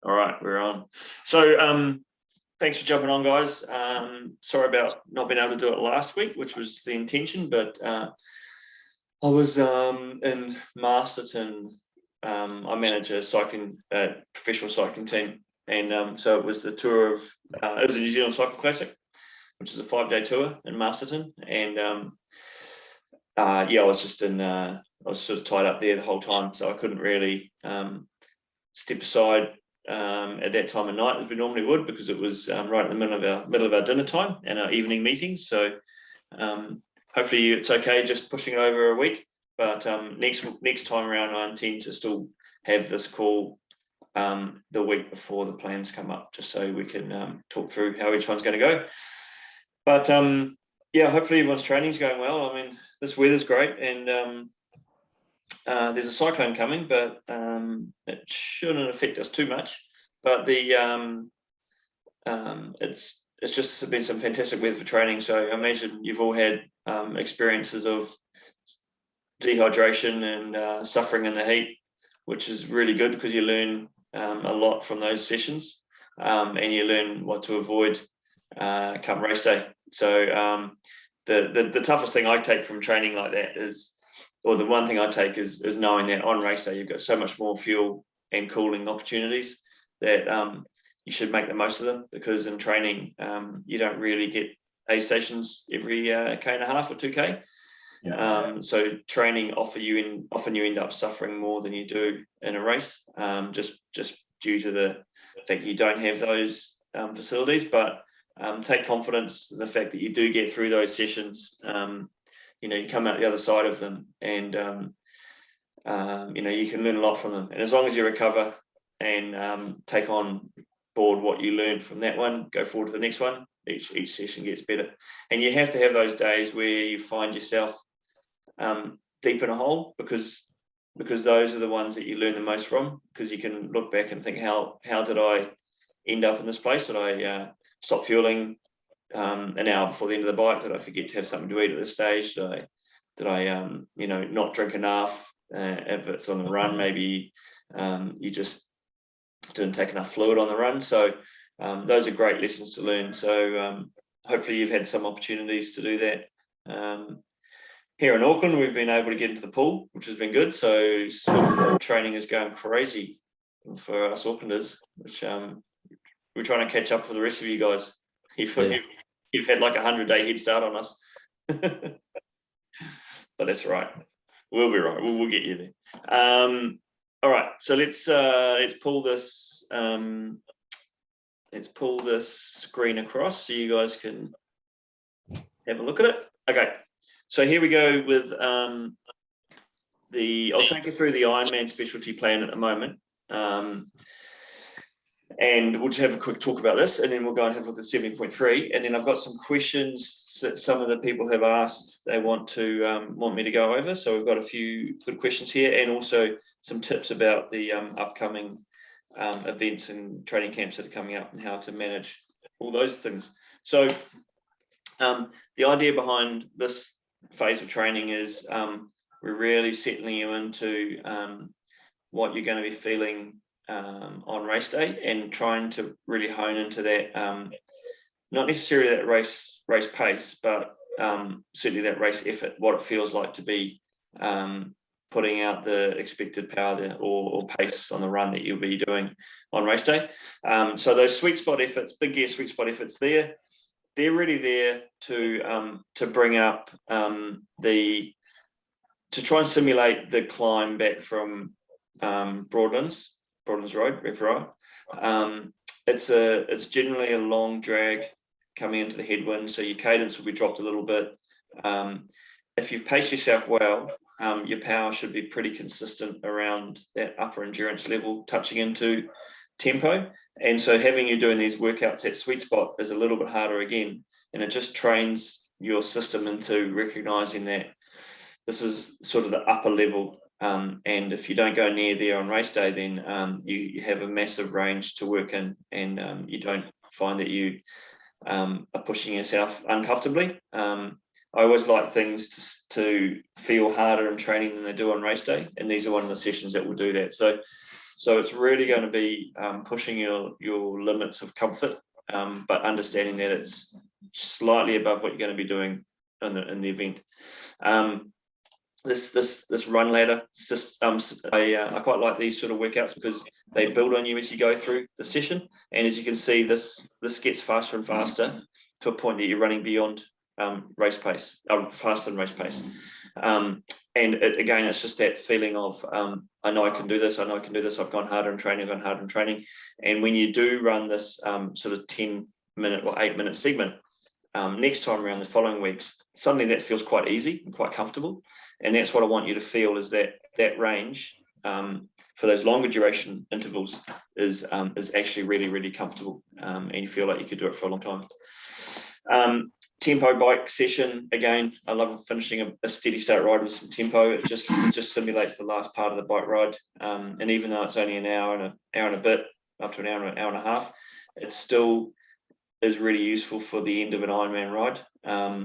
All right, we're on. So thanks for jumping on, guys. Sorry about not being able to do it last week, which was the intention, but I was in Masterton. I manage a professional cycling team, and so it was the tour of it was a New Zealand Cycle Classic, which is a 5-day tour in Masterton, and yeah, I was just I was sort of tied up there the whole time, so I couldn't really step aside at that time of night as we normally would, because it was right in the middle of our dinner time and our evening meetings. So hopefully it's okay just pushing it over a week, but next time around I intend to still have this call the week before the plans come up, just so we can talk through how each one's going to go. But yeah, hopefully everyone's training's going well. I mean, this weather's great, and there's a cyclone coming, but it shouldn't affect us too much. But the it's just been some fantastic weather for training. So I imagine you've all had experiences of dehydration and suffering in the heat, which is really good because you learn a lot from those sessions, and you learn what to avoid come race day. So the toughest thing I take from training like that is, or the one thing I take is knowing that on race day you've got so much more fuel and cooling opportunities that you should make the most of them, because in training you don't really get aid stations every K.5 or 2K. Yeah. So training often you end up suffering more than you do in a race, just due to the fact you don't have those facilities. But take confidence in the fact that you do get through those sessions. You know, you come out the other side of them, and you know, you can learn a lot from them. And as long as you recover and take on board what you learned from that one, go forward to the next one, each session gets better. And you have to have those days where you find yourself deep in a hole, because those are the ones that you learn the most from, because you can look back and think, how did I end up in this place? Did I stop fueling an hour before the end of the bike? Did I forget to have something to eat at this stage? Did I you know, not drink enough? If it's on the run, maybe you just didn't take enough fluid on the run. So those are great lessons to learn. So hopefully you've had some opportunities to do that. Here in Auckland, we've been able to get into the pool, which has been good. So training is going crazy for us Aucklanders, which we're trying to catch up for the rest of you guys. You've had like 100-day head start on us. But that's right. We'll be right. We'll get you there. All right. So let's pull this screen across so you guys can have a look at it. Okay. So here we go with I'll take you through the Ironman specialty plan at the moment. And we'll just have a quick talk about this, and then we'll go and have a look at 70.3. And then I've got some questions that some of the people have asked they want me to go over. So we've got a few good questions here, and also some tips about the upcoming events and training camps that are coming up and how to manage all those things. So the idea behind this phase of training is we're really settling you into what you're going to be feeling on race day, and trying to really hone into that, not necessarily that race pace, but certainly that race effort, what it feels like to be putting out the expected power there, or pace on the run that you'll be doing on race day. So those sweet spot efforts, big gear sweet spot efforts, they're really there to bring up to try and simulate the climb back from Broadlands Road, Reparai. It's generally a long drag coming into the headwind, so your cadence will be dropped a little bit. If you've paced yourself well, your power should be pretty consistent around that upper endurance level, touching into tempo. And so having you doing these workouts at sweet spot is a little bit harder again, and it just trains your system into recognizing that this is sort of the upper level. And if you don't go near there on race day, then you have a massive range to work in, and you don't find that you are pushing yourself uncomfortably. I always like things to feel harder in training than they do on race day, and these are one of the sessions that will do that. So So it's really going to be pushing your limits of comfort, but understanding that it's slightly above what you're going to be doing in the event. This run ladder system, I quite like these sort of workouts because they build on you as you go through the session, and as you can see, this gets faster and faster to a point that you're running beyond race pace, faster than race pace. And again, it's just that feeling of I know I can do this, I know I can do this, I've gone harder in training, and when you do run this sort of 10-minute or 8-minute segment, next time around the following weeks, suddenly that feels quite easy and quite comfortable. And that's what I want you to feel, is that range for those longer duration intervals is actually really, really comfortable, and you feel like you could do it for a long time. Tempo bike session, again, I love finishing a steady state ride with some tempo. It just simulates the last part of the bike ride, and even though it's only an hour and a bit, up to an hour and a half, it still is really useful for the end of an Ironman ride,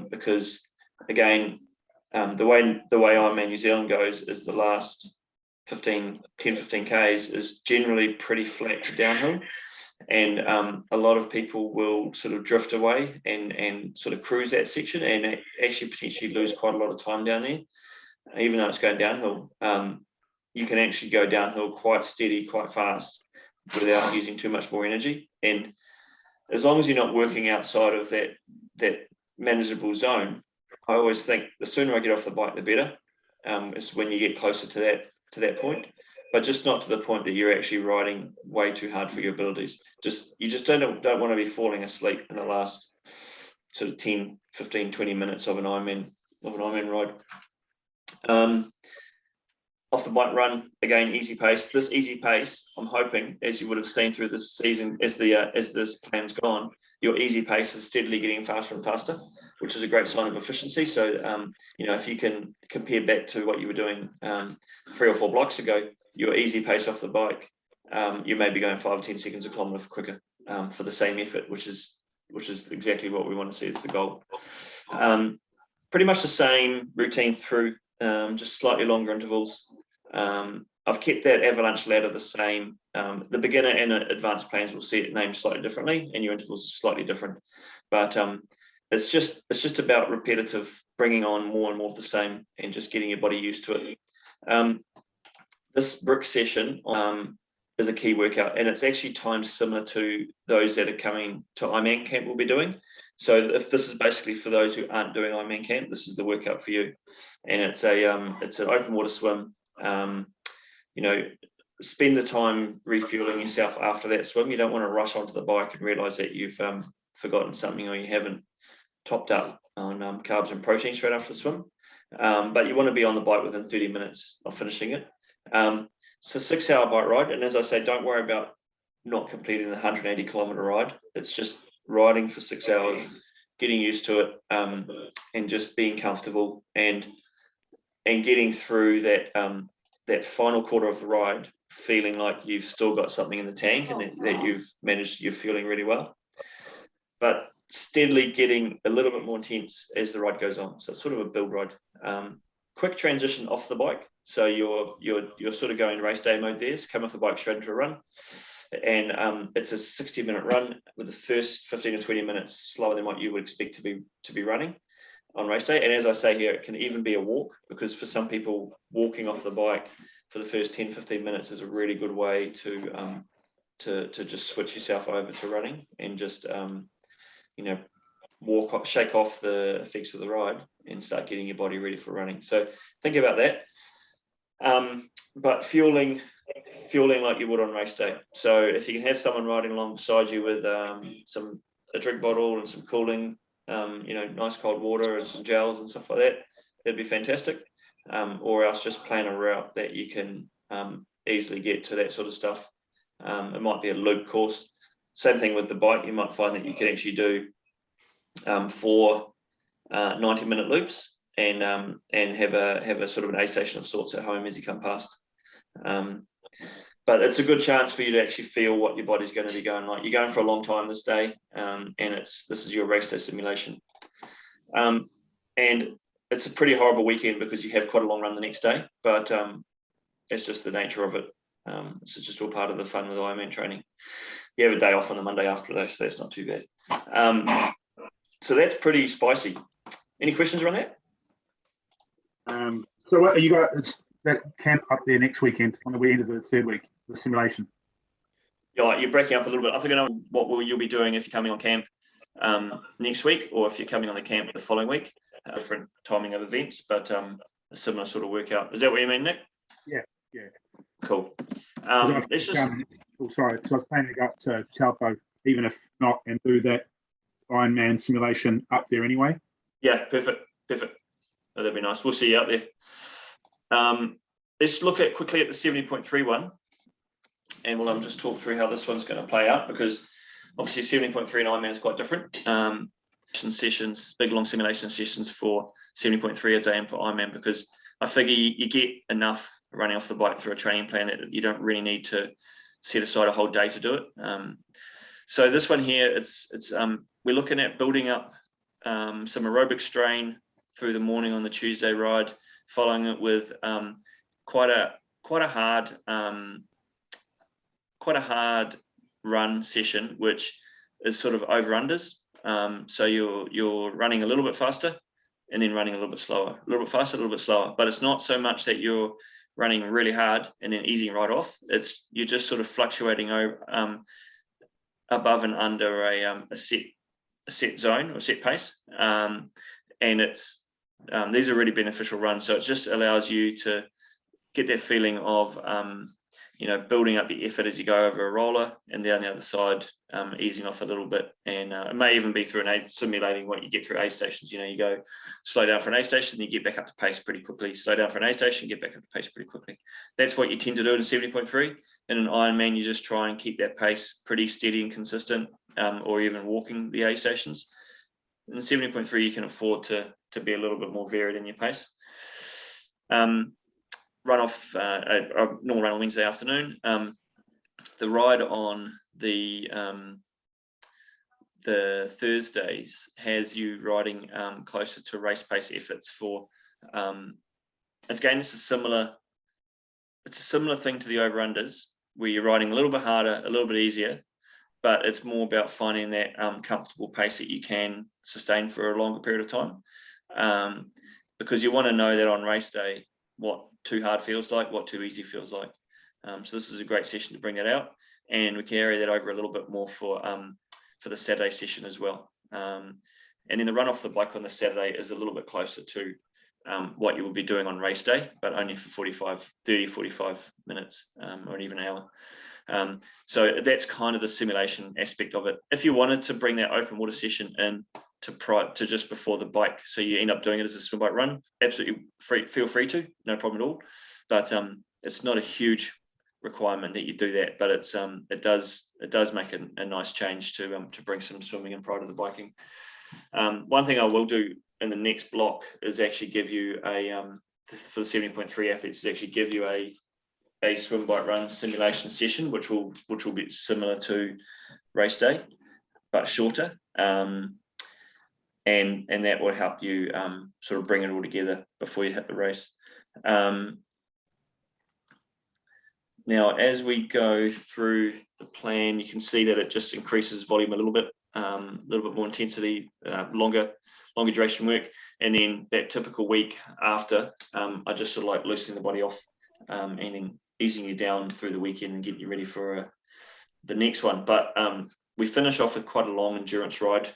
because again, the way Ironman New Zealand goes is the last 10-15 Ks is generally pretty flat to downhill, and a lot of people will sort of drift away and sort of cruise that section and actually potentially lose quite a lot of time down there, even though it's going downhill. You can actually go downhill quite steady, quite fast, without using too much more energy. And as long as you're not working outside of that manageable zone, I always think the sooner I get off the bike, the better. Is when you get closer to that point, but just not to the point that you're actually riding way too hard for your abilities. You just don't want to be falling asleep in the last sort of 10, 15, 20 minutes of an Ironman ride. Off the bike run, again, easy pace. This easy pace, I'm hoping, as you would have seen through this season, as this plan's gone, your easy pace is steadily getting faster and faster, which is a great sign of efficiency. So, if you can compare back to what you were doing 3 or 4 blocks ago, your easy pace off the bike, you may be going 5 or 10 seconds a kilometre quicker for the same effort, which is exactly what we want to see as the goal. Pretty much the same routine through, just slightly longer intervals. I've kept that avalanche ladder the same. The beginner and advanced plans will see it named slightly differently, and your intervals are slightly different. But it's just about repetitive, bringing on more and more of the same, and just getting your body used to it. This brick session is a key workout, and it's actually timed similar to those that are coming to Ironman Camp will be doing. So if this is basically for those who aren't doing Ironman Camp, this is the workout for you. And it's an open water swim. Spend the time refueling yourself after that swim. You don't want to rush onto the bike and realize that you've forgotten something, or you haven't topped up on carbs and protein straight after the swim. But you want to be on the bike within 30 minutes of finishing it. It's a 6-hour bike ride, and as I say, don't worry about not completing the 180-kilometer ride. It's just riding for 6 hours, getting used to it, and just being comfortable and getting through that final quarter of the ride, feeling like you've still got something in the tank and that you're feeling really well, but steadily getting a little bit more intense as the ride goes on. So it's sort of a build ride. Quick transition off the bike. So you're sort of going race day mode there. So come off the bike straight into a run. And it's a 60-minute run with the first 15 or 20 minutes slower than what you would expect to be running on race day. And as I say here, it can even be a walk, because for some people, walking off the bike for the first 10-15 minutes is a really good way to just switch yourself over to running and just shake off the effects of the ride and start getting your body ready for running. So think about that. But fueling like you would on race day. So if you can have someone riding along beside you with a drink bottle and some cooling, nice cold water and some gels and stuff like that, that'd be fantastic. Or else just plan a route that you can easily get to that sort of stuff. It might be a loop course. Same thing with the bike. You might find that you can actually do 4 90-minute loops and have a sort of an aid station of sorts at home as you come past. But it's a good chance for you to actually feel what your body's going to be going like. You're going for a long time this day, and this is your race day simulation. And it's a pretty horrible weekend because you have quite a long run the next day, but it's just the nature of it. This is just all part of the fun with Ironman training. You have a day off on the Monday after though, so that's not too bad. So that's pretty spicy. Any questions around that? So what are you got that camp up there next weekend on the weekend of the third week, the simulation? Yeah, you're breaking up a little bit. I think I know what you'll be doing if you're coming on camp next week, or if you're coming on the camp the following week. Different timing of events, but a similar sort of workout. Is that what you mean, Nick? Yeah. Cool. It's just. Sorry, because I was planning to go up to Taupo, even if not, and do that Ironman simulation up there anyway. Yeah, perfect. Oh, that'd be nice. We'll see you out there. Let's look at quickly at the 70.3 one, and we'll just talk through how this one's going to play out, because obviously 70.3 and Ironman is quite different. Sessions, big long simulation sessions for 70.3 a day and for Ironman, because I figure you get enough running off the bike through a training plan that you don't really need to set aside a whole day to do it. So this one here, we're looking at building up some aerobic strain through the morning on the Tuesday ride, following it with quite a hard run session, which is sort of over unders. So you're running a little bit faster and then running a little bit slower, a little bit faster, a little bit slower. But it's not so much that you're running really hard and then easing right off. You're just sort of fluctuating over above and under a set zone or set pace. And these are really beneficial runs. So it just allows you to get that feeling of building up your effort as you go over a roller, and down the other side, easing off a little bit. And it may even be through simulating what you get through aid stations. You go slow down for an aid station, then you get back up to pace pretty quickly. Slow down for an aid station, get back up to pace pretty quickly. That's what you tend to do in 70.3. In an Ironman, you just try and keep that pace pretty steady and consistent, or even walking the aid stations. In 70.3, you can afford to be a little bit more varied in your pace. Run off a normal run on Wednesday afternoon. The ride on the Thursdays has you riding closer to race pace efforts for. Again, it's a similar thing to the over unders, where you're riding a little bit harder, a little bit easier, but it's more about finding that comfortable pace that you can sustain for a longer period of time, because you want to know that on race day what too hard feels like, what too easy feels like. So this is a great session to bring that out, and we can carry that over a little bit more for the Saturday session as well. And then the run off the bike on the Saturday is a little bit closer to what you will be doing on race day, but only for 45 minutes, or even an hour. So that's kind of the simulation aspect of it. If you wanted to bring that open water session in to just before the bike, so you end up doing it as a swim bike run, absolutely feel free to, no problem at all. But it's not a huge requirement that you do that, but it does make a nice change to bring some swimming in prior to the biking. One thing I will do in the next block is actually give you for the 70.3 athletes, is actually give you a swim bike run simulation session, which will be similar to race day but shorter, and that will help you sort of bring it all together before you hit the race. Now, as we go through the plan, you can see that it just increases volume a little bit more intensity, longer duration work, and then that typical week after, I just sort of like loosening the body off, and then easing you down through the weekend and getting you ready for the next one. But we finish off with quite a long endurance ride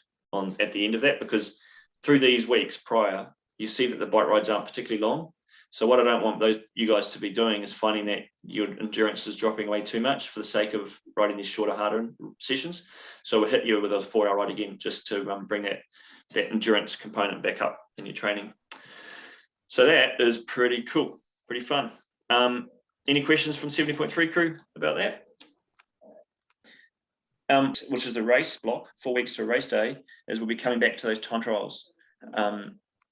at the end of that, because through these weeks prior, you see that the bike rides aren't particularly long. So what I don't want you guys to be doing is finding that your endurance is dropping away too much for the sake of riding these shorter, harder sessions. So we'll hit you with a 4-hour ride again, just to bring that endurance component back up in your training. So that is pretty cool, pretty fun. Any questions from 70.3 crew about that? Which is the race block, 4 weeks to a race day, is we'll be coming back to those time trials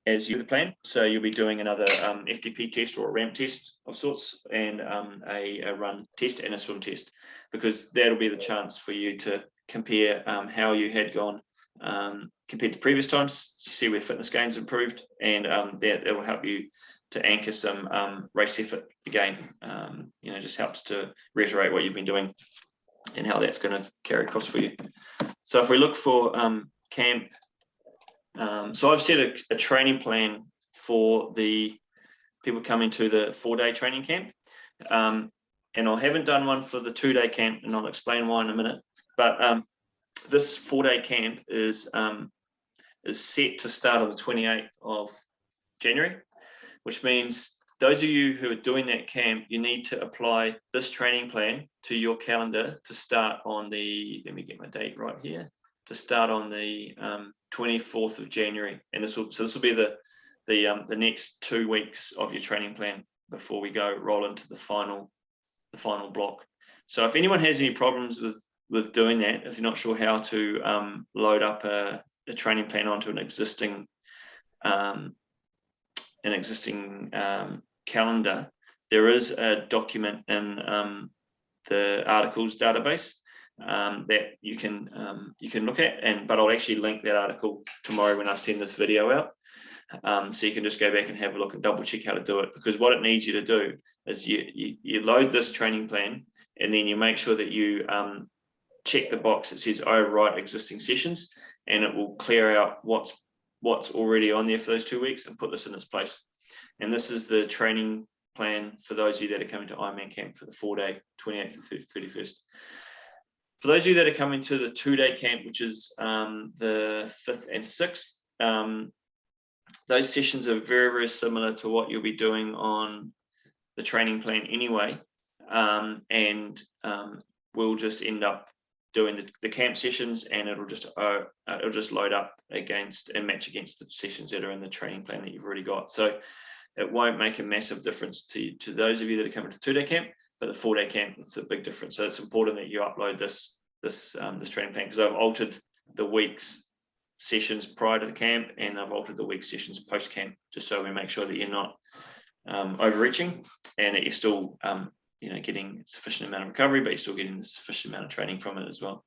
as you the plan. So you'll be doing another FTP test or a ramp test of sorts, and a run test and a swim test, because that'll be the chance for you to compare how you had gone compared to previous times, to see where fitness gains improved, and that will help you anchor some race effort again. Just helps to reiterate what you've been doing and how that's going to carry across for you. So if we look for camp, so I've set a training plan for the people coming to the 4-day training camp. And I haven't done one for the 2-day camp, and I'll explain why in a minute. But this 4-day camp is set to start on the 28th of January, which means those of you who are doing that camp, you need to apply this training plan to your calendar to start on the, let me get my date right here, to start on the 24th of January. And this will be the next 2 weeks of your training plan before we roll into the final block. So if anyone has any problems with doing that, if you're not sure how to load up a training plan onto an existing calendar, there is a document in the articles database that you can look at, but I'll actually link that article tomorrow when I send this video out. So you can just go back and have a look and double check how to do it, because what it needs you to do is you load this training plan, and then you make sure that you check the box that says overwrite existing sessions, and it will clear out what's already on there for those 2 weeks and put this in its place. And this is the training plan for those of you that are coming to Ironman camp for the 4-day, 28th to 31st. For those of you that are coming to the 2-day camp, which is the 5th and 6th, those sessions are very, very similar to what you'll be doing on the training plan anyway. And we'll just end up doing the camp sessions, and it'll just load up against and match against the sessions that are in the training plan that you've already got. So it won't make a massive difference to those of you that are coming to 2-day camp, but the 4-day camp, it's a big difference. So it's important that you upload this training plan, because I've altered the week's sessions prior to the camp, and I've altered the week sessions post camp, just so we make sure that you're not overreaching, and that you're still getting sufficient amount of recovery, but you're still getting the sufficient amount of training from it as well.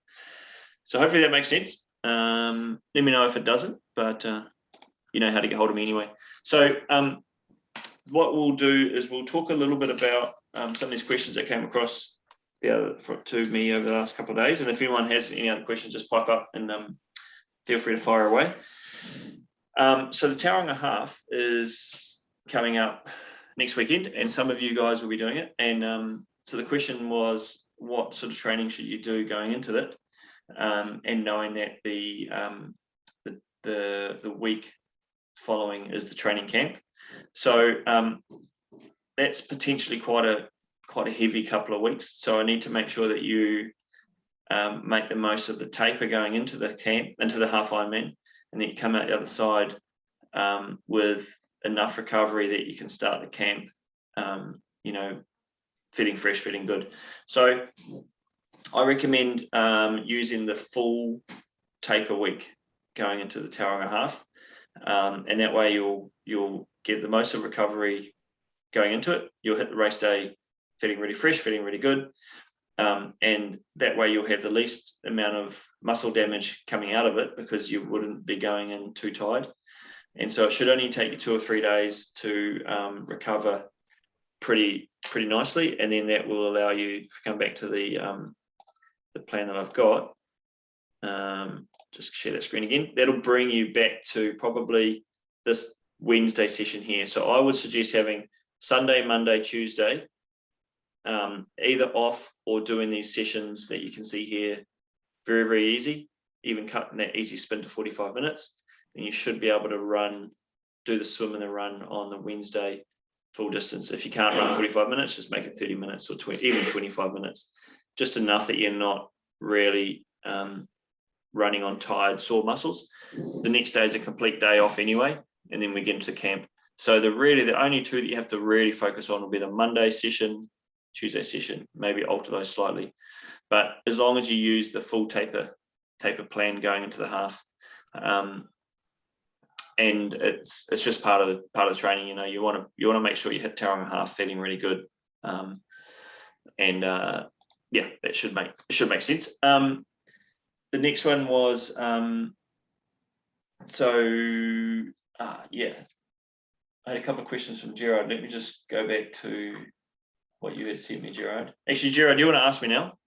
So hopefully that makes sense. Let me know if it doesn't, but you know how to get hold of me anyway. So what we'll do is we'll talk a little bit about some of these questions that came across to me over the last couple of days, and if anyone has any other questions, just pipe up and feel free to fire away. So the Tauranga Half is coming up next weekend, and some of you guys will be doing it. And so the question was, what sort of training should you do going into it, and knowing that the week following is the training camp. So that's potentially quite a heavy couple of weeks. So I need to make sure that you make the most of the taper going into the camp, into the half Ironman, and then you come out the other side with enough recovery that you can start the camp, feeling fresh, feeling good. So I recommend using the full taper week going into the Tauranga Half, and that way you'll get the most of recovery going into it. You'll hit the race day feeling really fresh, feeling really good. And that way you'll have the least amount of muscle damage coming out of it, because you wouldn't be going in too tired. And so it should only take you 2 or 3 days to recover pretty nicely, and then that will allow you to come back to the plan that I've got. Just share that screen again. That'll bring you back to probably this Wednesday session here. So I would suggest having Sunday, Monday, Tuesday either off, or doing these sessions that you can see here very, very easy, even cutting that easy spin to 45 minutes. And you should be able to do the swim and the run on the Wednesday full distance. If you can't run 45 minutes, just make it 30 minutes or even 25 minutes, just enough that you're not really running on tired, sore muscles. The next day is a complete day off anyway, and then we get into camp. So the only 2 that you have to really focus on will be the Monday session, Tuesday session, maybe alter those slightly. But as long as you use the full taper plan going into the half, and it's just part of the training. You want to make sure you hit Tauranga Half feeling really good, yeah, it should make sense. The next one was, yeah, I had a couple of questions from Gerard. Let me just go back to what you had sent me, Gerard. Actually, Gerard, do you want to ask me now?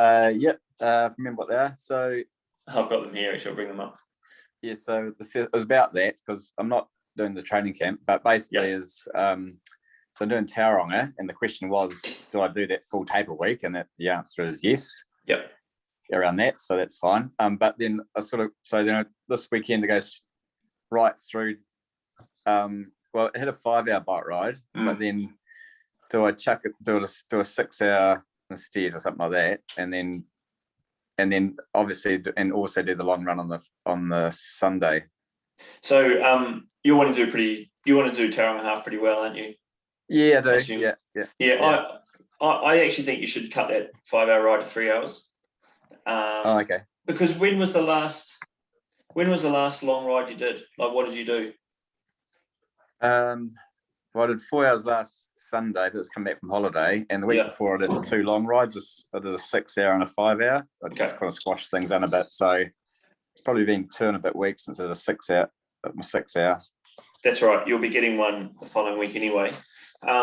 Yep. Remember what they are. So I've got them here. Actually, I'll bring them up. yeah. So it was about that because I'm not doing the training camp, but basically is so I'm doing Tauranga, and the question was, do I do that full taper week? And the answer is yes. Yep. Around that, so that's fine. But then I this weekend it goes right through. Well, it had a 5-hour bike ride, but then do I chuck it? Do a 6-hour instead or something like that, and then obviously and also do the long run on the Sunday. So you want to do Tauranga half pretty well, aren't you? Yeah, I do. Yeah. I actually think you should cut that 5-hour ride to 3 hours. Okay. Because when was the last long ride you did? Like, what did you do? Well, I did 4 hours last Sunday, but it's come back from holiday, and the week before I did 2 long rides. I did a 6-hour and a 5-hour. I just kind of squashed things in a bit, so it's probably been 2 and a bit weeks since I did a 6-hour. That's right. You'll be getting one the following week anyway. So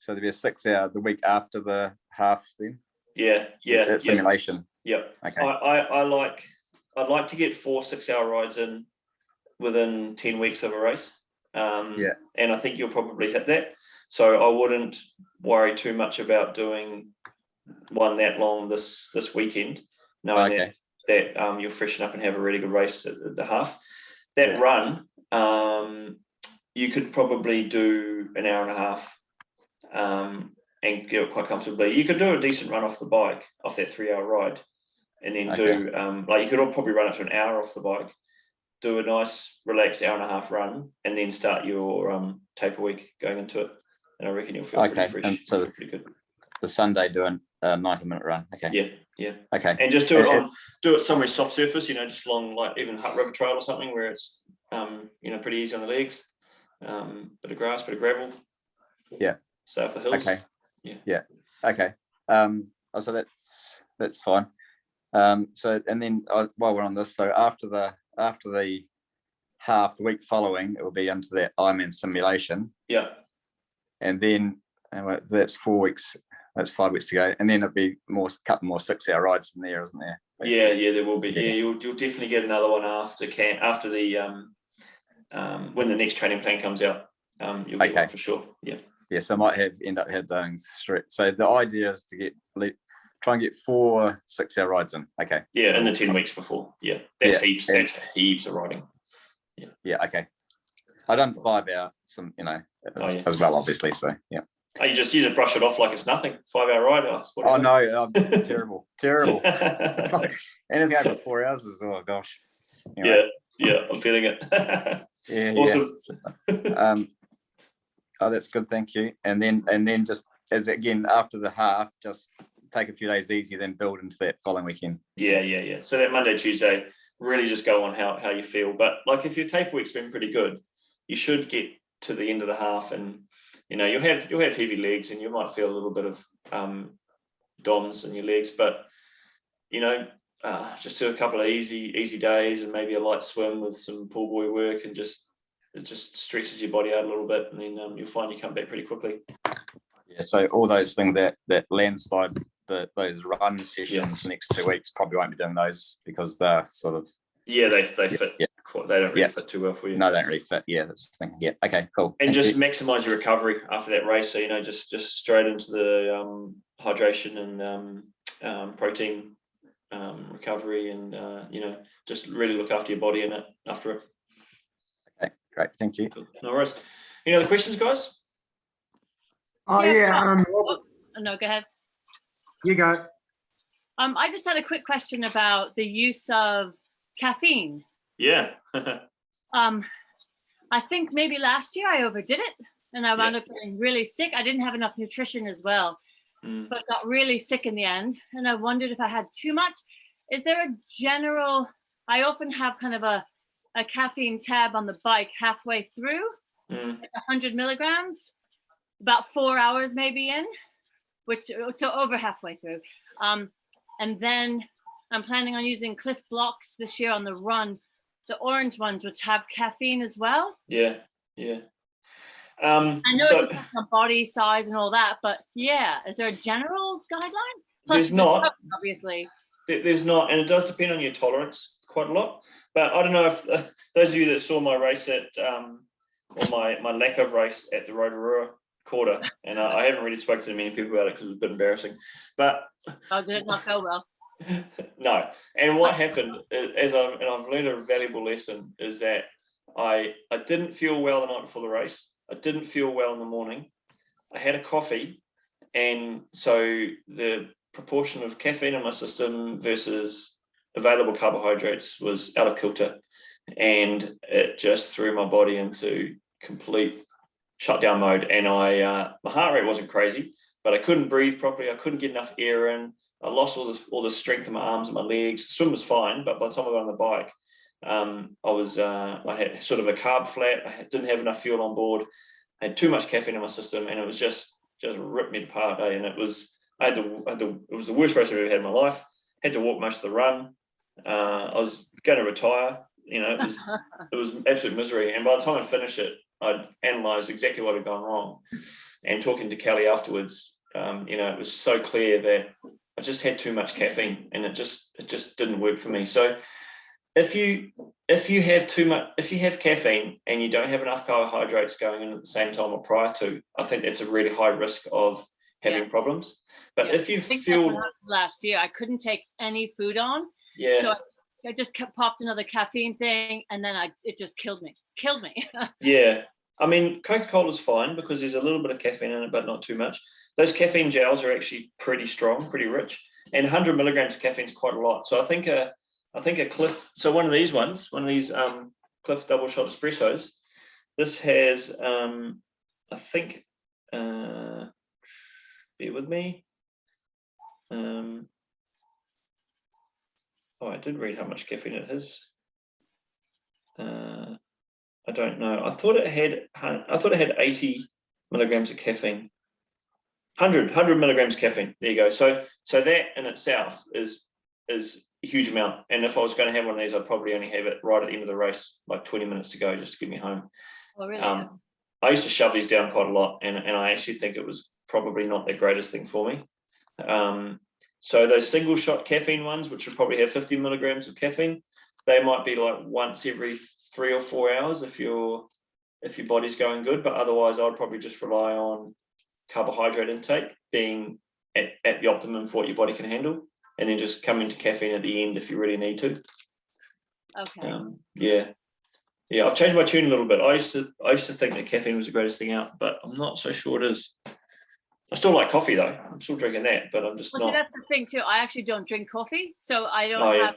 there'll be a 6-hour the week after the half then. Yeah. Simulation. Yep. Okay. I'd like to get 4 6-hour rides in within 10 weeks of a race. And I think you'll probably hit that. So I wouldn't worry too much about doing one that long this weekend, knowing that you'll freshen up and have a really good race at the half. That run, you could probably do an hour and a half and get it quite comfortably. You could do a decent run off the bike, off that 3-hour ride, and then do you could probably run it to an hour off the bike, do a nice relaxed hour and a half run, and then start your taper week going into it. And I reckon you'll feel pretty fresh. And so pretty good. The Sunday doing a 90-minute run. Okay. Yeah. Okay. And just do it somewhere soft surface, just along like even Hutt River Trail or something where it's pretty easy on the legs. Bit of grass, bit of gravel. Yeah. Stay off the hills. Okay. Yeah. Okay. So that's fine. So and then while we're on this, so after the half, the week following, it will be into that Ironman simulation. Yeah. And then that's 4 weeks. That's 5 weeks to go, and then it'll be couple more 6-hour rides in there, isn't there? Basically. Yeah, there will be. Yeah, you'll definitely get another one after the when the next training plan comes out. You'll get one for sure. Yeah. So I might end up doing 3. So the idea is to try and get 4 6-hour rides in. Okay. Yeah, in the 10 weeks before. Yeah, that's heaps. That's heaps of riding. Yeah. Okay. I done 5-hour as well, obviously. So yeah. Oh, you just brush it off like it's nothing. 5-hour ride. Oh no, I'm terrible. It's like anything over 4 hours is gosh. Anyway. Yeah, I'm feeling it. Awesome. That's good, thank you. And then just as again after the half, just take a few days easy, then build into that following weekend. Yeah. So that Monday, Tuesday, really just go on how you feel. But like if your taper week's been pretty good, you should get to the end of the half and you'll have heavy legs and you might feel a little bit of DOMs in your legs, but just do a couple of easy days and maybe a light swim with some pull buoy work, and it just stretches your body out a little bit, and then you'll find you come back pretty quickly. Yeah, so all those things that landslide, those run sessions next 2 weeks, probably won't be doing those because they're sort of they fit. Yeah. They don't really fit too well for you. No, they don't really fit. Yeah, that's the thing. Yeah. Okay. Cool. And just maximize your recovery after that race. So just straight into the hydration and protein recovery, and just really look after your body in it after it. Okay. Great. Thank you. No worries. Any other questions, guys? Oh yeah. No, go ahead. You go. I just had a quick question about the use of caffeine. Yeah. I think maybe last year I overdid it and I wound up getting really sick. I didn't have enough nutrition as well, but got really sick in the end. And I wondered if I had too much. Is there a general, I often have kind of a caffeine tab on the bike halfway through, like 100 milligrams, about 4 hours maybe in, so over halfway through. And then I'm planning on using Cliff Blocks this year on the run, the orange ones, which have caffeine as well. Yeah. Yeah. I know So it depends on body size and all that, but yeah, is there a general guideline? there's not. Obviously. There's not, and it does depend on your tolerance quite a lot. But I don't know if those of you that saw my race at, or my lack of race at the Rotorua quarter, and I haven't really spoken to many people about it because it was a bit embarrassing. But Oh, did it not go well? no. And what happened, I've learned a valuable lesson, is that I didn't feel well the night before the race. I didn't feel well in the morning. I had a coffee, and so the proportion of caffeine in my system versus available carbohydrates was out of kilter, and it just threw my body into complete shutdown mode. And my heart rate wasn't crazy, but I couldn't breathe properly. I couldn't get enough air in. I lost all the strength in my arms and my legs. The swim was fine, but by the time I got on the bike, I had sort of a carb flat. I didn't have enough fuel on board. I had too much caffeine in my system, and it was just ripped me apart. And it was it was the worst race I've ever had in my life. Had to walk most of the run. I was going to retire. It was absolute misery. And by the time I finished it, I'd analysed exactly what had gone wrong. And talking to Kelly afterwards, it was so clear that I just had too much caffeine, and it just didn't work for me. So if you have caffeine and you don't have enough carbohydrates going in at the same time or prior to, I think that's a really high risk of having problems. But if you feel last year, I couldn't take any food on. Yeah. So I just popped another caffeine thing, and then it just killed me. Yeah. I mean, Coca-Cola's fine because there's a little bit of caffeine in it, but not too much. Those caffeine gels are actually pretty strong, pretty rich, and 100 milligrams of caffeine is quite a lot. So I think a Cliff, so one of these Cliff double shot espressos, this has, I think, bear with me. I did read how much caffeine it has. I don't know. I thought it had 80 milligrams of caffeine. 100 milligrams of caffeine. There you go. So that in itself is a huge amount. And if I was going to have one of these, I'd probably only have it right at the end of the race, like 20 minutes to go, just to get me home. Oh, really? I used to shove these down quite a lot, and I actually think it was probably not the greatest thing for me. So those single shot caffeine ones, which would probably have 50 milligrams of caffeine, they might be like once every 3 or 4 hours if your body's going good. But otherwise, I'd probably just rely on carbohydrate intake being at the optimum for what your body can handle, and then just come into caffeine at the end if you really need to. Okay. Yeah. I've changed my tune a little bit. I used to think that caffeine was the greatest thing out, but I'm not so sure it is. I still like coffee though. I'm still drinking that, but I'm just not. See, that's the thing too. I actually don't drink coffee, so I don't have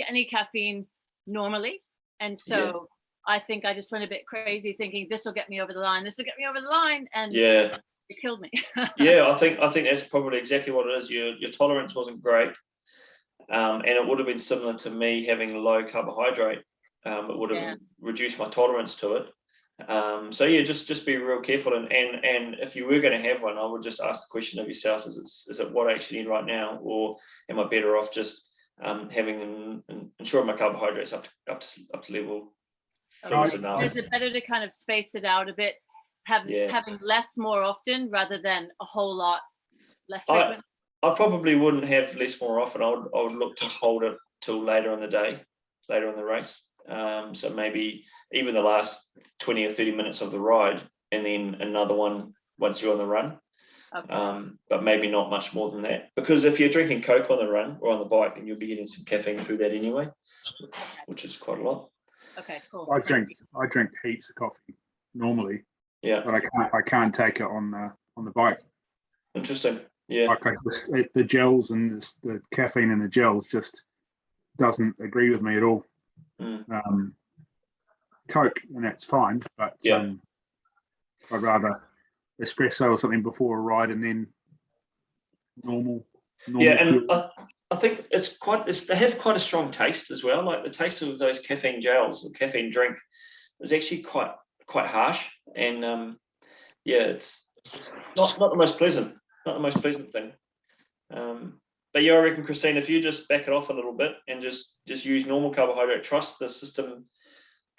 any caffeine normally, and so I think I just went a bit crazy thinking this will get me over the line. This will get me over the line, and it killed me. I think that's probably exactly what it is. Your tolerance wasn't great, and it would have been similar to me having low carbohydrate. It would have reduced my tolerance to it. Just be real careful, and if you were going to have one, I would just ask the question of yourself: is it what I actually need right now, or am I better off just having ensuring my carbohydrates up to level? Is it better to kind of space it out a bit, having less more often rather than a whole lot less frequent? I probably wouldn't have less more often. I would look to hold it till later in the day, later in the race. So maybe even the last 20 or 30 minutes of the ride, and then another one once you're on the run. Okay. But maybe not much more than that, because if you're drinking Coke on the run or on the bike, then you'll be getting some caffeine through that anyway, which is quite a lot. Okay, cool. I drink heaps of coffee normally. Yeah, but I can't take it on the bike. Interesting. Yeah, like the gels and the caffeine in the gels just doesn't agree with me at all. Coke, and that's fine, but I'd rather espresso or something before a ride, and then normal and I think they have quite a strong taste as well. Like the taste of those caffeine gels or caffeine drink is actually quite harsh, and it's not the most pleasant thing. But I reckon, Christine, if you just back it off a little bit and just use normal carbohydrate, trust the system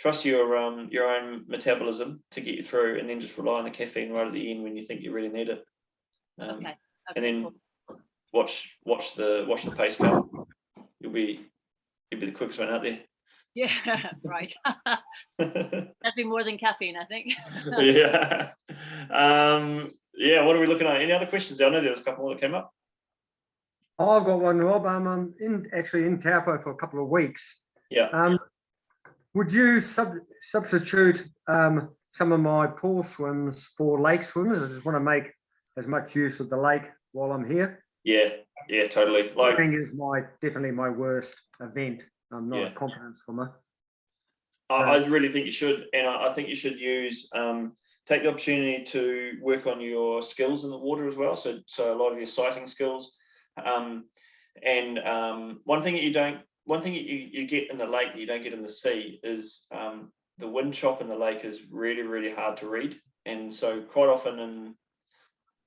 trust your own metabolism to get you through, and then just rely on the caffeine right at the end when you think you really need it. Okay. And then Cool. watch the pace car. You'll be the quickest one out there. Yeah, right. That'd be more than caffeine, I think. Yeah. Yeah. What are we looking at? Any other questions? I know there was a couple more that came up. Oh, I've got one, Rob. I'm actually in Taupo for a couple of weeks. Yeah. Would you substitute some of my pool swims for lake swims? I just want to make as much use of the lake while I'm here. Yeah, totally. Like, Swimming is definitely my worst event. I'm not a confidence swimmer. I really think you should, and I think you should use take the opportunity to work on your skills in the water as well. So a lot of your sighting skills, one thing that you get in the lake that you don't get in the sea is the wind chop in the lake is really, really hard to read, and so quite often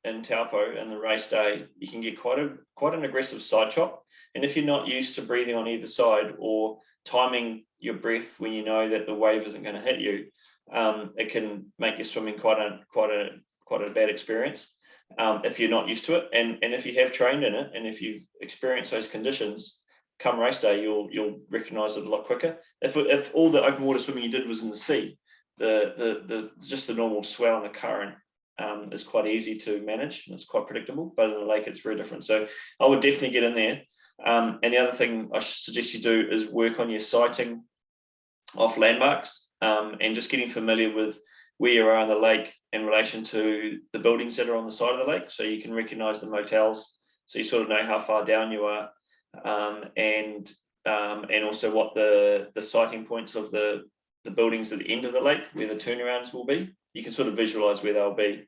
in Taupo in the race day, you can get quite an aggressive side chop. And if you're not used to breathing on either side or timing your breath when you know that the wave isn't going to hit you, it can make your swimming quite a bad experience if you're not used to it. And if you have trained in it, and if you've experienced those conditions, come race day, you'll recognise it a lot quicker. If all the open water swimming you did was in the sea, just the normal swell and the current is quite easy to manage, and it's quite predictable. But in the lake, it's very different. So I would definitely get in there. And the other thing I suggest you do is work on your sighting off landmarks, and just getting familiar with where you are in the lake in relation to the buildings that are on the side of the lake, so you can recognise the motels, so you sort of know how far down you are, and also what the sighting points of the buildings at the end of the lake, where the turnarounds will be. You can sort of visualize where they'll be,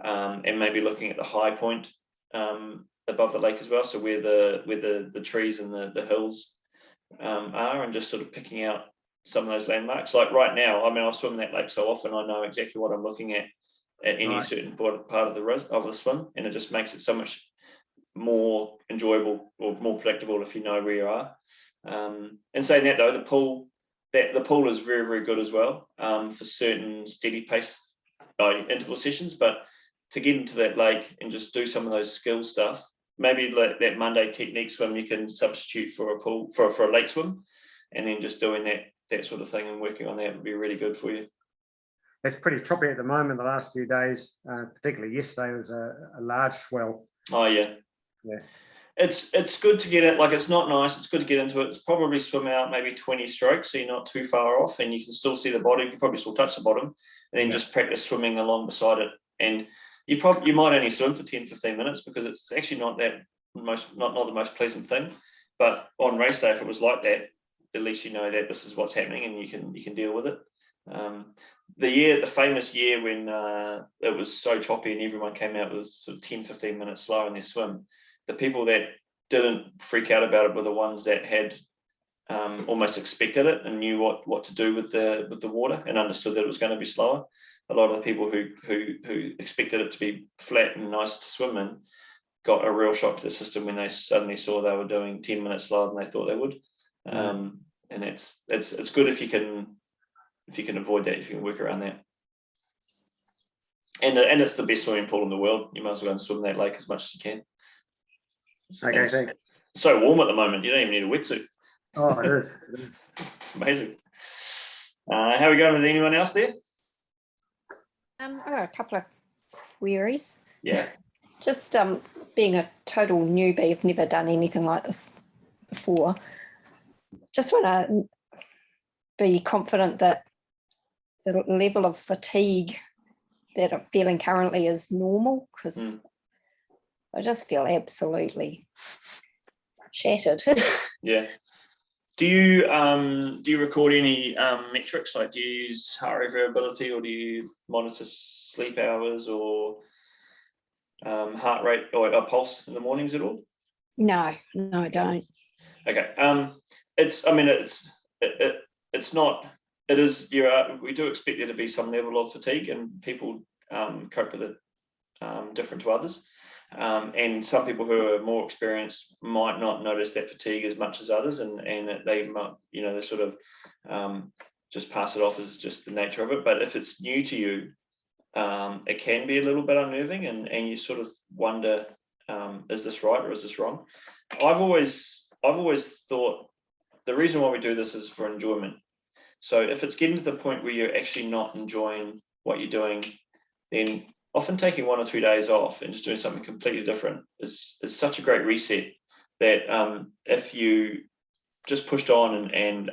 and maybe looking at the high point above the lake as well, so where the trees and the hills are, and just sort of picking out some of those landmarks. Like right now, I mean, I've swum that lake so often, I know exactly what I'm looking at any certain part of the swim, and it just makes it so much more enjoyable or more predictable if you know where you are. And saying that though, the pool is very, very good as well for certain steady pace interval sessions. But to get into that lake and just do some of those skill stuff, maybe like that Monday technique swim you can substitute for a pool for a lake swim, and then just doing that sort of thing and working on that would be really good for you. It's pretty choppy at the moment. The last few days, particularly yesterday, was a large swell. Oh yeah. It's good to get it. Like, it's not nice. It's good to get into it. It's probably swim out maybe 20 strokes, so you're not too far off, and you can still see the bottom. You can probably still touch the bottom, and then just practice swimming along beside it. And you might only swim for 10-15 minutes, because it's actually not the most pleasant thing. But on race day, if it was like that, at least you know that this is what's happening, and you can deal with it. The famous year when it was so choppy and everyone came out with sort of 10-15 minutes slower in their swim, the people that didn't freak out about it were the ones that had almost expected it and knew what to do with the water, and understood that it was going to be slower. A lot of the people who expected it to be flat and nice to swim in got a real shock to the system when they suddenly saw they were doing 10 minutes slower than they thought they would. And it's good if you can avoid that, if you can work around that. And it's the best swimming pool in the world. You might as well go and swim that lake as much as you can. Okay, thanks. It's so warm at the moment, you don't even need a wetsuit. Oh, it is. Amazing. How are we going with anyone else there? I've got a couple of queries. Yeah. Just being a total newbie, I've never done anything like this before. Just want to be confident that the level of fatigue that I'm feeling currently is normal, because I just feel absolutely shattered. Yeah. Do you record any metrics? Like, do you use heart rate variability, or do you monitor sleep hours or heart rate or a pulse in the mornings at all? No, I don't. Okay. We do expect there to be some level of fatigue, and people cope with it different to others. And some people who are more experienced might not notice that fatigue as much as others, and they might, they sort of just pass it off as just the nature of it. But if it's new to you, it can be a little bit unnerving, and you sort of wonder, is this right or is this wrong? I've always thought the reason why we do this is for enjoyment. So if it's getting to the point where you're actually not enjoying what you're doing, then often taking 1 or 2 days off and just doing something completely different is such a great reset that if you just pushed on and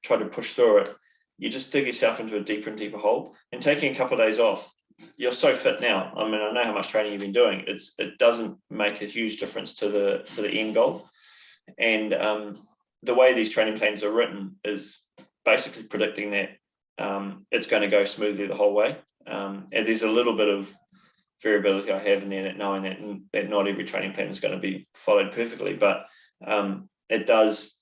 tried to push through it, you just dig yourself into a deeper and deeper hole. And taking a couple of days off, you're so fit now. I mean, I know how much training you've been doing. It doesn't make a huge difference to the end goal. And the way these training plans are written is basically predicting that it's going to go smoothly the whole way. And there's a little bit of variability I have in there, that knowing that not every training plan is going to be followed perfectly, but it does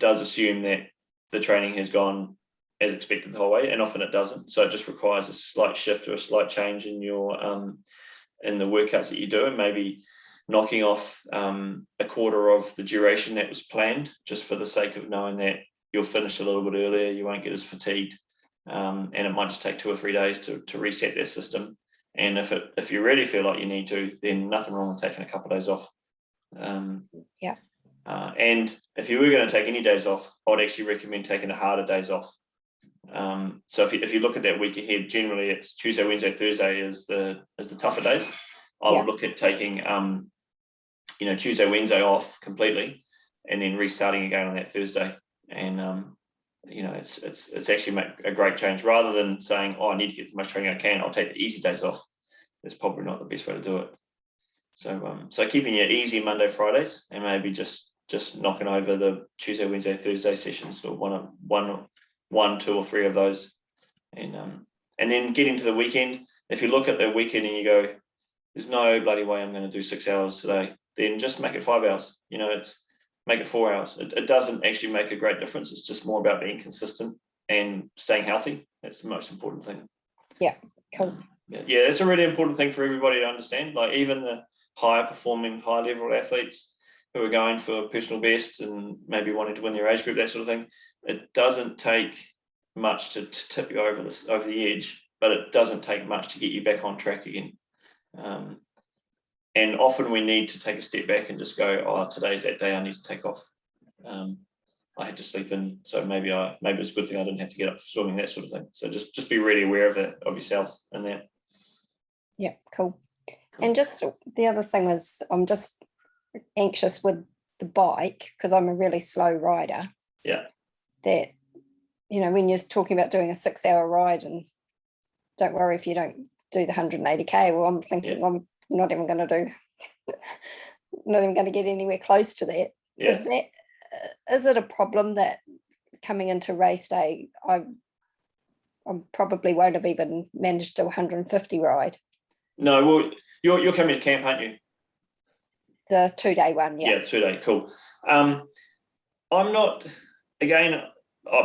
assume that the training has gone as expected the whole way, and often it doesn't. So it just requires a slight shift or a slight change in your in the workouts that you do, and maybe knocking off a quarter of the duration that was planned, just for the sake of knowing that you'll finish a little bit earlier, you won't get as fatigued, and it might just take 2 or 3 days to reset their system. And if you really feel like you need to, then nothing wrong with taking a couple of days off. And if you were going to take any days off, I would actually recommend taking the harder days off. So if you look at that week ahead, generally it's Tuesday, Wednesday, Thursday is the tougher days. I would look at taking Tuesday, Wednesday off completely, and then restarting again on that Thursday. And it's actually a great change, rather than saying, I need to get the most training I can, I'll take the easy days off. That's probably not the best way to do it. So keeping it easy Monday, Fridays, and maybe just knocking over the Tuesday, Wednesday, Thursday sessions, or one, 2 or 3 of those, and then getting to the weekend. If you look at the weekend and you go, there's no bloody way I'm going to do 6 hours today, then just make it 5 hours. Make it 4 hours. It doesn't actually make a great difference. It's just more about being consistent and staying healthy. That's the most important thing. Yeah, cool. Yeah, it's a really important thing for everybody to understand. Like, even the higher performing, high level athletes who are going for personal best and maybe wanting to win their age group, that sort of thing, it doesn't take much to tip you over the edge, but it doesn't take much to get you back on track again. And often we need to take a step back and just go, today's that day, I need to take off. I had to sleep in, so maybe it's a good thing I didn't have to get up for swimming, that sort of thing. So just be really aware of it, of yourselves and that. Yeah, cool. And just the other thing is, I'm just anxious with the bike, because I'm a really slow rider. Yeah. That, when you're talking about doing a 6-hour ride, and don't worry if you don't do the 180k, well, I'm thinking I'm not even going to get anywhere close to that. Yeah. Is it a problem that coming into race day, I probably won't have even managed to 150 ride? No, well, you're coming to camp, aren't you? The 2-day one, yeah. Yeah, 2-day, cool. I'm not, again,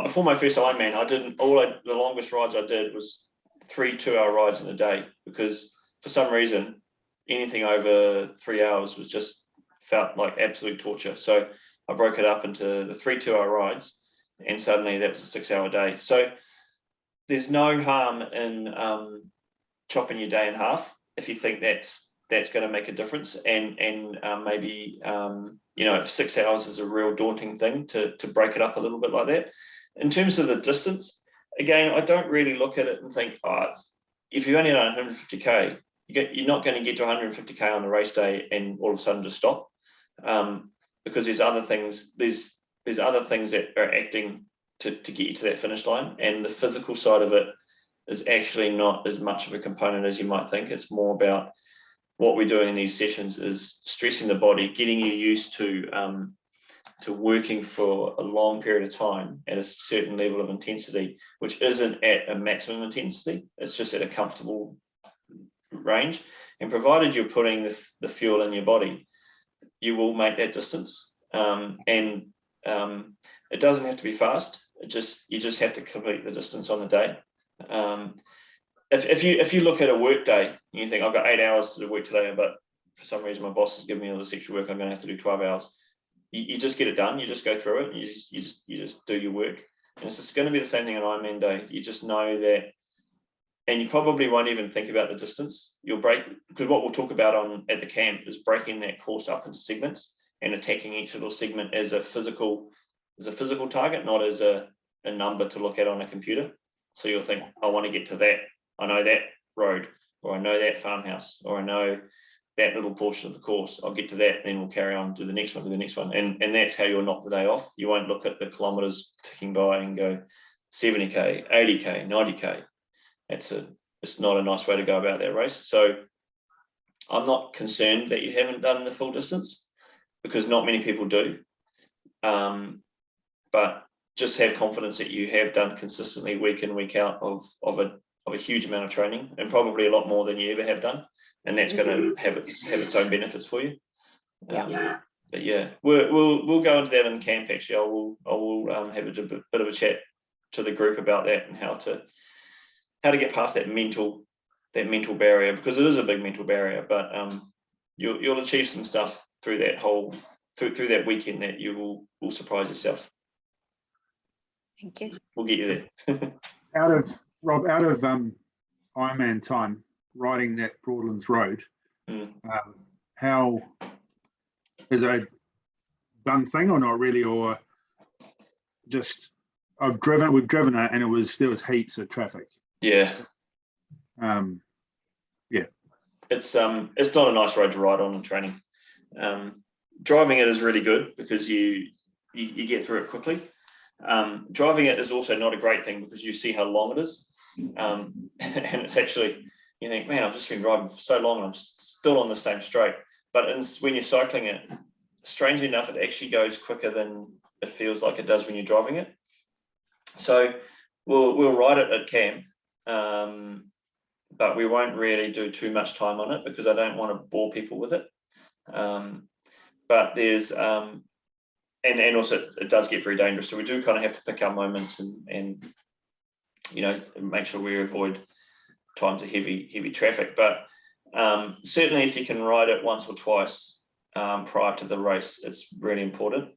before my first Ironman, the longest rides I did was 3 2-hour rides in a day, because for some reason, anything over 3 hours felt like absolute torture. So I broke it up into the 3 2-hour rides, and suddenly that was a 6-hour day. So there's no harm in chopping your day in half if you think that's going to make a difference, and maybe if 6 hours is a real daunting thing, to break it up a little bit like that. In terms of the distance, again, I don't really look at it and think, if you've only done 150k, you're not going to get to 150k on the race day and all of a sudden just stop, because there's other things that are acting to get you to that finish line, and the physical side of it is actually not as much of a component as you might think. It's more about what we're doing in these sessions is stressing the body, getting you used to working for a long period of time at a certain level of intensity, which isn't at a maximum intensity. It's just at a comfortable range. And provided you're putting the fuel in your body, you will make that distance. It doesn't have to be fast. You just have to complete the distance on the day. If you look at a work day and you think, I've got 8 hours to do work today, but for some reason my boss has given me all this extra work, I'm going to have to do 12 hours. You just get it done. You just go through it. And you just do your work. and it's just going to be the same thing on Ironman Day. You just know that, and you probably won't even think about the distance. You'll break, because what we'll talk about at the camp is breaking that course up into segments and attacking each little segment as a physical target, not as a number to look at on a computer. So you'll think, I want to get to that. I know that road, or I know that farmhouse, or I know that little portion of the course. I'll get to that, then we'll carry on, do the next one, and that's how you'll knock the day off. You won't look at the kilometers ticking by and go 70k, 80k, 90k. It's not a nice way to go about that race. So I'm not concerned that you haven't done the full distance, because not many people do. But just have confidence that you have done consistently week in, week out of a huge amount of training, and probably a lot more than you ever have done. And that's going to have its own benefits for you. But yeah, we'll go into that in camp. Actually, I will have a bit of a chat to the group about that and how to get past that mental barrier, because it is a big mental barrier. But you'll achieve some stuff through that through that weekend that you will surprise yourself. Thank you. We'll get you there. Out of Ironman time, riding that Broadlands Road, how is it a done thing or not really, or just we've driven it and there was heaps of traffic. Yeah. Yeah. It's not a nice road to ride on in training. Driving it is really good because you get through it quickly. Driving it is also not a great thing because you see how long it is. And it's actually, you think, man, I've just been driving for so long and I'm still on the same straight. But when you're cycling it, strangely enough, it actually goes quicker than it feels like it does when you're driving it. So we'll ride it at camp, but we won't really do too much time on it because I don't want to bore people with it. But there's and also it does get very dangerous, so we do kind of have to pick our moments and make sure we avoid times of heavy traffic. But certainly if you can ride it once or twice prior to the race, it's really important.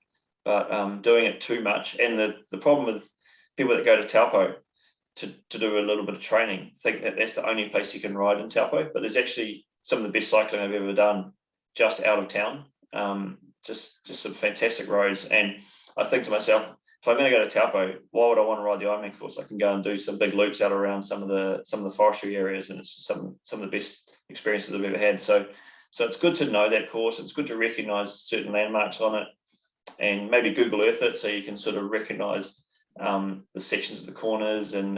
But doing it too much, and the problem with people that go to Taupo to do a little bit of training think that that's the only place you can ride in Taupo, but there's actually some of the best cycling I've ever done just out of town. Just some fantastic roads, and I think to myself, if I'm going to go to Taupo, why would I want to ride the Ironman course? I can go and do some big loops out around some of the forestry areas, and it's some of the best experiences I've ever had. So it's good to know that course. It's good to recognise certain landmarks on it, and maybe Google Earth it so you can sort of recognise the sections of the corners and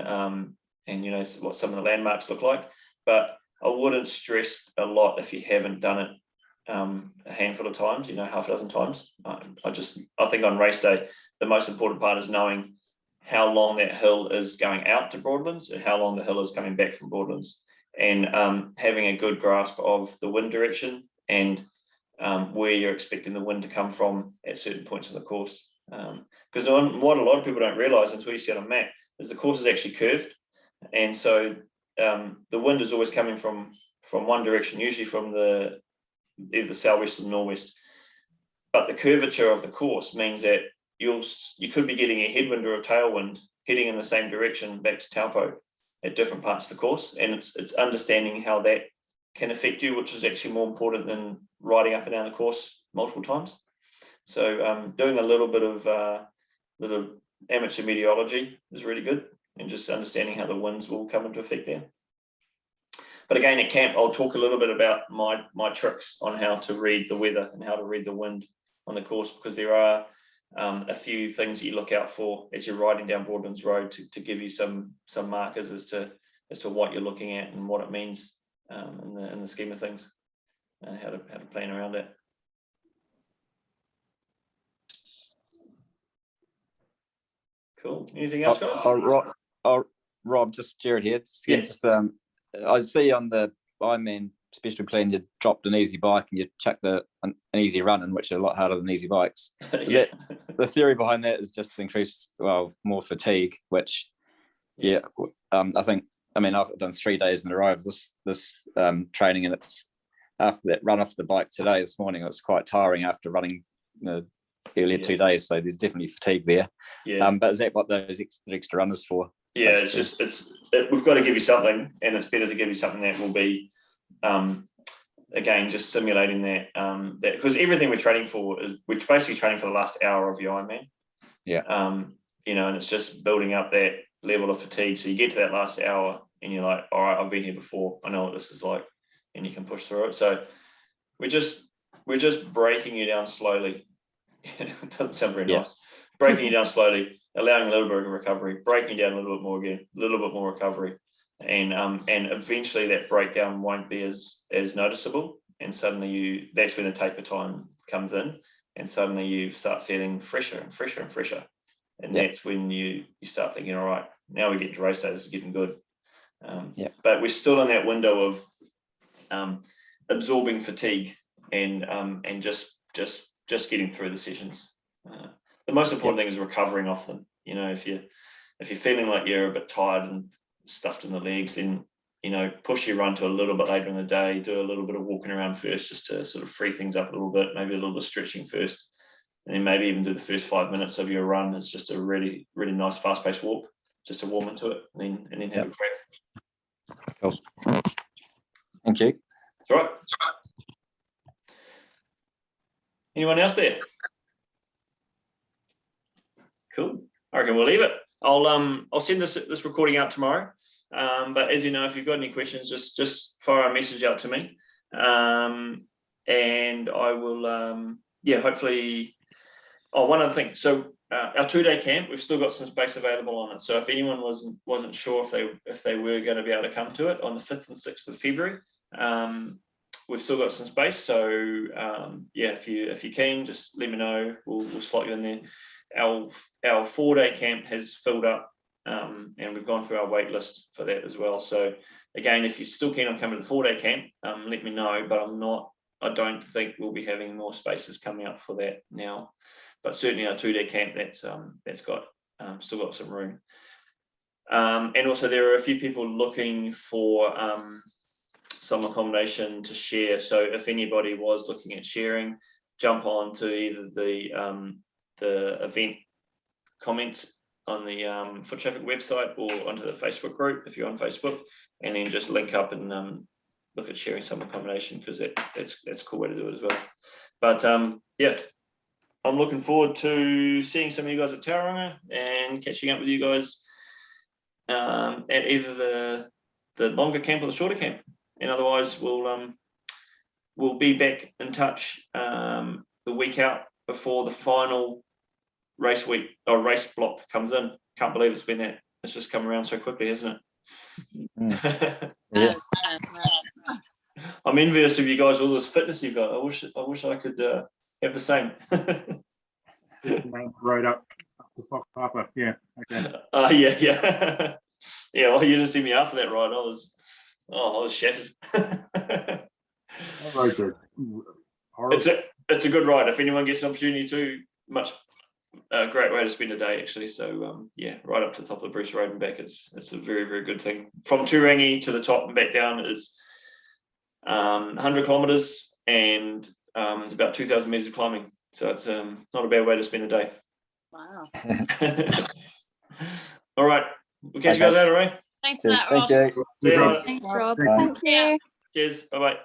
what some of the landmarks look like. But I wouldn't stress a lot if you haven't done it a handful of times, half a dozen times. I think on race day, the most important part is knowing how long that hill is going out to Broadlands and how long the hill is coming back from Broadlands, and having a good grasp of the wind direction and where you're expecting the wind to come from at certain points in the course. Because what a lot of people don't realise until you see it on a map is the course is actually curved, and so the wind is always coming from one direction, usually from either the southwest or the northwest. But the curvature of the course means that you could be getting a headwind or a tailwind heading in the same direction back to Taupo at different parts of the course, and it's understanding how that can affect you, which is actually more important than riding up and down the course multiple times. So doing a little bit of little amateur meteorology is really good, and just understanding how the winds will come into effect there. But again, at camp, I'll talk a little bit about my tricks on how to read the weather and how to read the wind on the course, because there are a few things that you look out for as you're riding down Broadlands Road to give you some markers as to what you're looking at and what it means in the scheme of things, and how to plan around it. Cool. Anything else, guys? Rob, just Jared here. I see on the Ironman special plan you dropped an easy bike and you chucked an easy run in, which are a lot harder than easy bikes. Yeah. The theory behind that is just to increase more fatigue, which I think, I've done 3 days in a row of this training, and it's after that run off the bike this morning, it was quite tiring after running earlier 2 days, so there's definitely fatigue there. Yeah. But is that what those extra runners for? Yeah, basically? we've got to give you something, and it's better to give you something that will be, again, just simulating that, that because everything we're training for is we're basically training for the last hour of your Ironman. Yeah. You know, and it's just building up that level of fatigue. So you get to that last hour, and you're like, all right, I've been here before. I know what this is like, and you can push through it. So we're just breaking you down slowly. It doesn't sound very nice. Breaking you down slowly, allowing a little bit of recovery, breaking you down a little bit more again, a little bit more recovery, and eventually that breakdown won't be as noticeable, and suddenly that's when the taper time comes in, and suddenly you start feeling fresher and fresher and fresher, and that's when you start thinking, all right, now we get to race day, this is getting good. But we're still in that window of absorbing fatigue and just getting through the sessions. The most important thing is recovering off them. You know, if you're feeling like you're a bit tired and stuffed in the legs, then, you know, push your run to a little bit later in the day, do a little bit of walking around first, just to sort of free things up a little bit, maybe a little bit of stretching first, and then maybe even do the first 5 minutes of your run as just a really, really nice fast-paced walk, just to warm into it, and then have a crack. Cool. Thank you. That's right. Anyone else there? Cool. I reckon we'll leave it. I'll send this recording out tomorrow. But as you know, if you've got any questions, just fire a message out to me. And I will hopefully. Oh, one other thing. So our 2-day camp, we've still got some space available on it. So if anyone wasn't sure if they were going to be able to come to it on the 5th and 6th of February, we've still got some space. So if you're keen, just let me know. We'll slot you in there. Our 4-day camp has filled up, and we've gone through our wait list for that as well. So again, if you're still keen on coming to the 4-day camp, let me know. But I don't think we'll be having more spaces coming up for that now. But certainly our 2-day camp, that's got still got some room. And also there are a few people looking for some accommodation to share. So if anybody was looking at sharing, jump on to either the event comments on the Foot Traffic website or onto the Facebook group if you're on Facebook, and then just link up and look at sharing some accommodation, because that's a cool way to do it as well. But I'm looking forward to seeing some of you guys at Tauranga and catching up with you guys at either the longer camp or the shorter camp. And otherwise, we'll be back in touch the week out before the final race week or race block comes in. Can't believe it's just come around so quickly, hasn't it? Yeah. I'm envious of you guys, all this fitness you've got. I wish I could have the same. Right up to Fox Papa. Yeah. Okay. Yeah. Yeah. Well, you didn't see me after that ride. I was shattered. Roads are horrible. It's a good ride. If anyone gets an opportunity to, a great way to spend a day, actually. So right up to the top of the Bruce Road and back. It's a very, very good thing. From Turangi to the top and back down is 100 kilometers, and it's about 2,000 meters of climbing. So it's not a bad way to spend a day. Wow. All right. We'll catch you guys later, right? Thanks for that, Thank Rob. you. See you later. Thanks, Rob. Bye. Thank you. Cheers. Bye-bye.